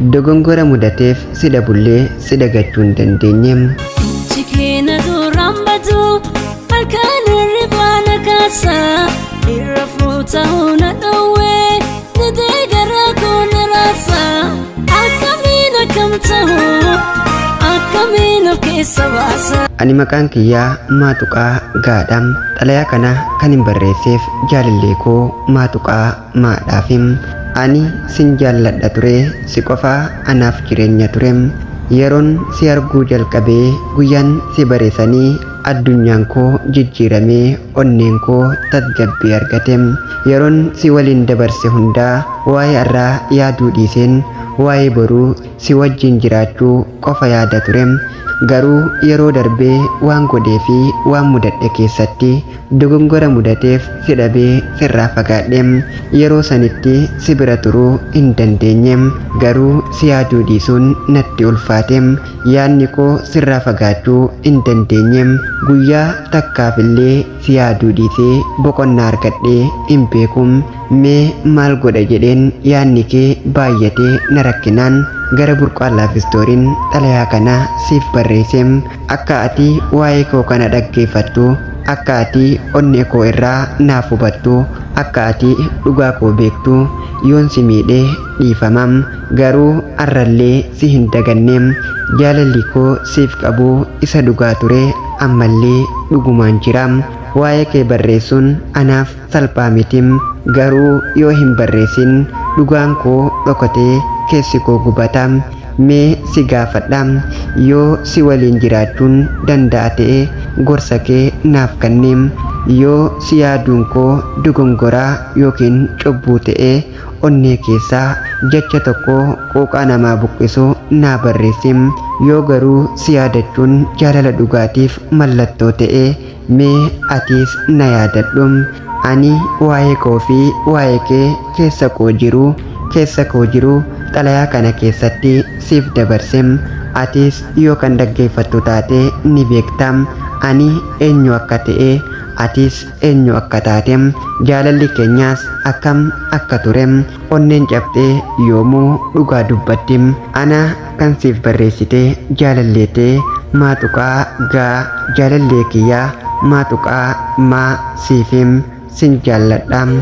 dogongora mudateef sida bullee sida gachuun dandeenyeem. Chikeena durambatu halkan ribana kasa irrafuta huna dawe nide garako nirasa akamina kamtahu akamina kesawasa. Ani maqaan kiyyaa Maatuqaa Gaadham. Xalayaa kana kan hin barreesseef jaalallee koo Maatuqaa Maadhaafim. Ani sin jaalladha ture si qofaa anaaf jireenya turem. Yeroon si arguu jalqabee guyyaan si bareessanii addunyaan koo jijjiiramee onneen koo tasgabbii argatem. Yeroon si waliin dabarse hundaa waa'ee irraa yaaduu dhiiseen waa'ee boruu si wajjin jiraachuu qofa yaada turem. Garuu yeroo darbee waan godhee fi waan mudadhe keessatti dogongora mudateef si dhabee sirraa fagaadheem. Yeroo sanitti si bira turuu hin dandeenyeem. Garuu si yaaduu dhiisuun natti ulfaateem. Yaadni koo sirraa fagaachuu hin dandeenyeem. Guyyaa takkaafillee si yaaduu dhiisee boqonnaa argadhee hin beekum. Mee maal godha jedheen yaadni kee baay'atee na rakkinaan gara burqaa laafistooriin xalayaa kana siif barreesseem. Akka ati waa'ee koo kana dhaggeeffattu, akka ati onnee koo irraa naaf hubattu, akka ati dhugaa koo beektu, yoon si miidhee dhiifamam. Garuu arrallee si hin daganneem. Jaalalli koo siif qabu isa dhugaa ture ammallee dhugumaan jiraam. Waa'ee kee barreessuun anaaf salphaa mitim. Garuu yoo hin barreessin dhugaan koo dhokatee keessi koo gubatam. Mee si gaafadham, yoo si waliin jiraachuun danda'a ta'e gorsa kee naaf kennim. Yoo si yaaduun koo dogongoraa yookiin cubbuu ta'e onnee keessaa jecha tokko quuqaa namaa buqqisu naa barreessim. Yoo garuu si yaadachuun jaalala dhugaatiif mallattoo ta'e mee atiis na yaadadhum. Ani waa'ee koo fi waa'ee kee keessa koo jiru xalayaa kana keessatti siif dabarsem. Atis yoo kan dhaggeeffattu taate ni beektam ani eenyu akka ta'e, atis eenyu akka taatem. Jaalalli keenyaas akkam akka turem onneen cabxee yoomuu dhugaa dubbattim. Ana kan siif barreessite jaalalleetee Maatuqaa Gaa. Jaalallee kiyyaa Maatuqaa Maa siifim sin jaalladham.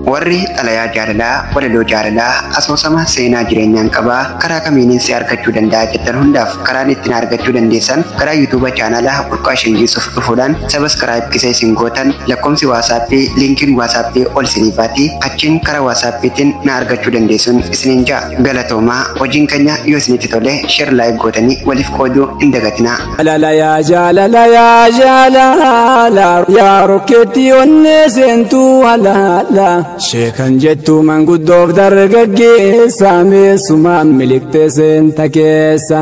Warri xalayaa jaalalaa walaloo jaalalaa asoosama seenaa jireenyaan qabaa karaa kamiiniin si argachuu danda'a jettan hundaaf karaan ittiin argachuu dandeessan karaa yuutuuba chaanalaa Burqaa Shingiisuuf dhufuudhaan sabiskiraayib kisee isin gootan lakkoomsi waasaappii liinkiin waasaappii ol isiniifaati achiin karaa waasaappiitiin na argachuu dandeessuun isiniin ja'a. Galatoomaa hojiin keenya yoo isinitti tole sheer laayik gootanii waliif qooduu hin dagatinaa. Jaalala yaa rokkeetti onnee seentuu halaala. Sheekan jettu manguddoof dargaggeessa meessumaan miliqtee seenta keessa